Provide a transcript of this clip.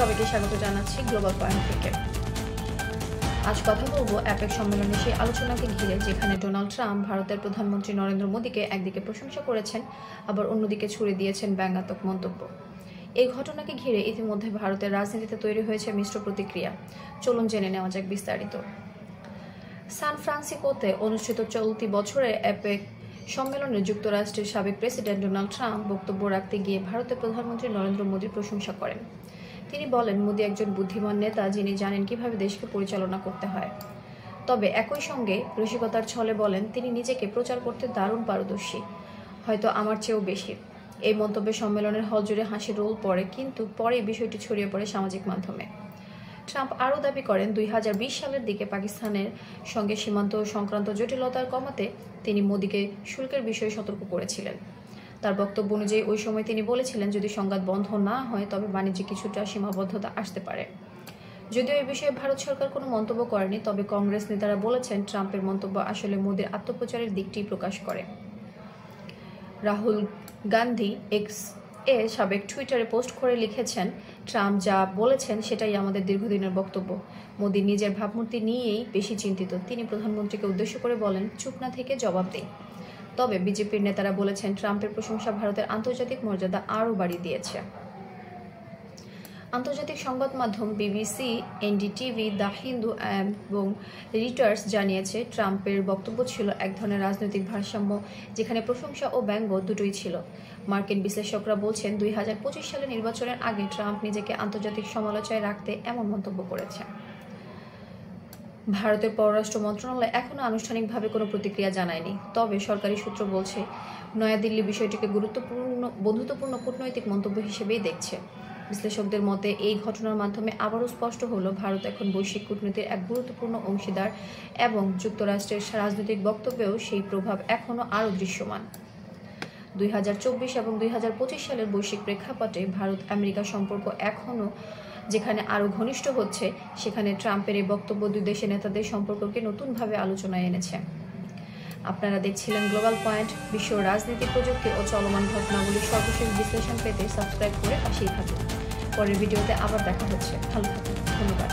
সবাইকে স্বাগত জানাচ্ছি গ্লোবাল পয়েন্ট থেকে। আজ কথা বলবো অ্যাপেক সম্মেলনে সেই আলোচনাকে ঘিরে, যেখানে ডোনাল্ড ট্রাম্প ভারতের প্রধানমন্ত্রী নরেন্দ্র মোদীকে একদিকে প্রশংসা করেছেন, আবার অন্যদিকে ছুড়ে দিয়েছেন ব্যঙ্গাত্মক মন্তব্য। এই ঘটনাকে ঘিরে ইতিমধ্যে ভারতের রাজনীতিতে তৈরি হয়েছে মিশ্র প্রতিক্রিয়া। চলুন জেনে নেওয়া যাক বিস্তারিত। সান ফ্রান্সিসকোতে অনুষ্ঠিত চলতি বছরের অ্যাপেক সম্মেলনে যুক্তরাষ্ট্রের সাবেক প্রেসিডেন্ট ডোনাল্ড ট্রাম্প বক্তব্য রাখতে গিয়ে ভারতের প্রধানমন্ত্রী নরেন্দ্র মোদীর প্রশংসা করেন। তিনি বলেন, মোদী একজন বুদ্ধিমান নেতা, যিনি জানেন কিভাবে দেশকে পরিচালনা করতে হয়। তবে একই সঙ্গে রসিকতার ছলে বলেন, তিনি নিজেকে প্রচার করতে দারুণ পারদর্শী, হয়তো আমার চেয়েও বেশি। এই মন্তব্যে সম্মেলনের হল জুড়ে হাসির রোল পড়ে, কিন্তু পরেই বিষয়টি ছড়িয়ে পড়ে সামাজিক মাধ্যমে। ট্রাম্প আরও দাবি করেন, 2020 সালের দিকে পাকিস্তানের সঙ্গে সীমান্ত সংক্রান্ত জটিলতার কমাতে তিনি মোদীকে শুল্কের বিষয়ে সতর্ক করেছিলেন। তার বক্তব্য অনুযায়ী ওই সময় তিনি বলেছিলেন, যদি সংঘাত বন্ধ না হয় তবে বাণিজ্যে কিছুটা সীমাবদ্ধতা আসতে পারে। যদিও এই বিষয়ে ভারত সরকার কোনো মন্তব্য করেনি, তবে কংগ্রেস নেতারা বলেছেন, ট্রাম্পের মন্তব্য আসলে মোদীর আত্মপ্রচারের দিকটি প্রকাশ করে। রাহুল গান্ধী এক্স সাবেক টুইটারে পোস্ট করে লিখেছেন, ট্রাম্প যা বলেছেন সেটাই আমাদের দীর্ঘদিনের বক্তব্য। মোদী নিজের ভাবমূর্তি নিয়েই বেশি চিন্তিত। তিনি প্রধানমন্ত্রীকে উদ্দেশ্য করে বলেন, চুপ না থেকে জবাব দিই। তবে বিজেপির নেতারা বলেছেন, ট্রাম্পের প্রশংসা ভারতের আন্তর্জাতিক মর্যাদা আরও বাড়িয়ে দিয়েছে। আন্তর্জাতিক সংবাদ মাধ্যম বিবিসি, এনডিটিভি, দ্য হিন্দু এবং রিটার্স জানিয়েছে, ট্রাম্পের বক্তব্য ছিল এক ধরনের রাজনৈতিক ভারসাম্য, যেখানে প্রশংসা ও ব্যঙ্গ দুটোই ছিল। মার্কিন বিশ্লেষকরা বলছেন, 2025 সালের নির্বাচনের আগে ট্রাম্প নিজেকে আন্তর্জাতিক সমালোচনায় রাখতে এমন মন্তব্য করেছে। ভারতের পররাষ্ট্র মন্ত্রণালয় এখনও আনুষ্ঠানিকভাবে কোনো প্রতিক্রিয়া জানায়নি, তবে সরকারি সূত্র বলছে, নয়াদিল্লি বিষয়টিকে বন্ধুত্বপূর্ণ কূটনৈতিক মন্তব্য হিসেবেই দেখছে। বিশ্লেষকদের মতে, এই ঘটনার মাধ্যমে আবারও স্পষ্ট হলো, ভারত এখন বৈশ্বিক কূটনীতির এক গুরুত্বপূর্ণ অংশীদার এবং যুক্তরাষ্ট্রের রাজনৈতিক বক্তব্যেও সেই প্রভাব এখনও আরও দৃশ্যমান। 2024 এবং 2025 সালের বৈশ্বিক প্রেক্ষাপটে ভারত আমেরিকা সম্পর্ক এখনও যেখানে আরও ঘনিষ্ঠ হচ্ছে, সেখানে ট্রাম্পের এই বক্তব্য দুই দেশের নেতাদের সম্পর্ককে নতুনভাবে আলোচনায় এনেছে। আপনারা দেখছিলেন গ্লোবাল পয়েন্ট। বিশ্ব রাজনীতি, প্রযুক্তি ও চলমান ঘটনাগুলির সর্বশেষ বিশ্লেষণ পেতে সাবস্ক্রাইব করে পাশেই থাকুন। পরের ভিডিওতে আবার দেখা হচ্ছে। ভালো থাকুন। ধন্যবাদ।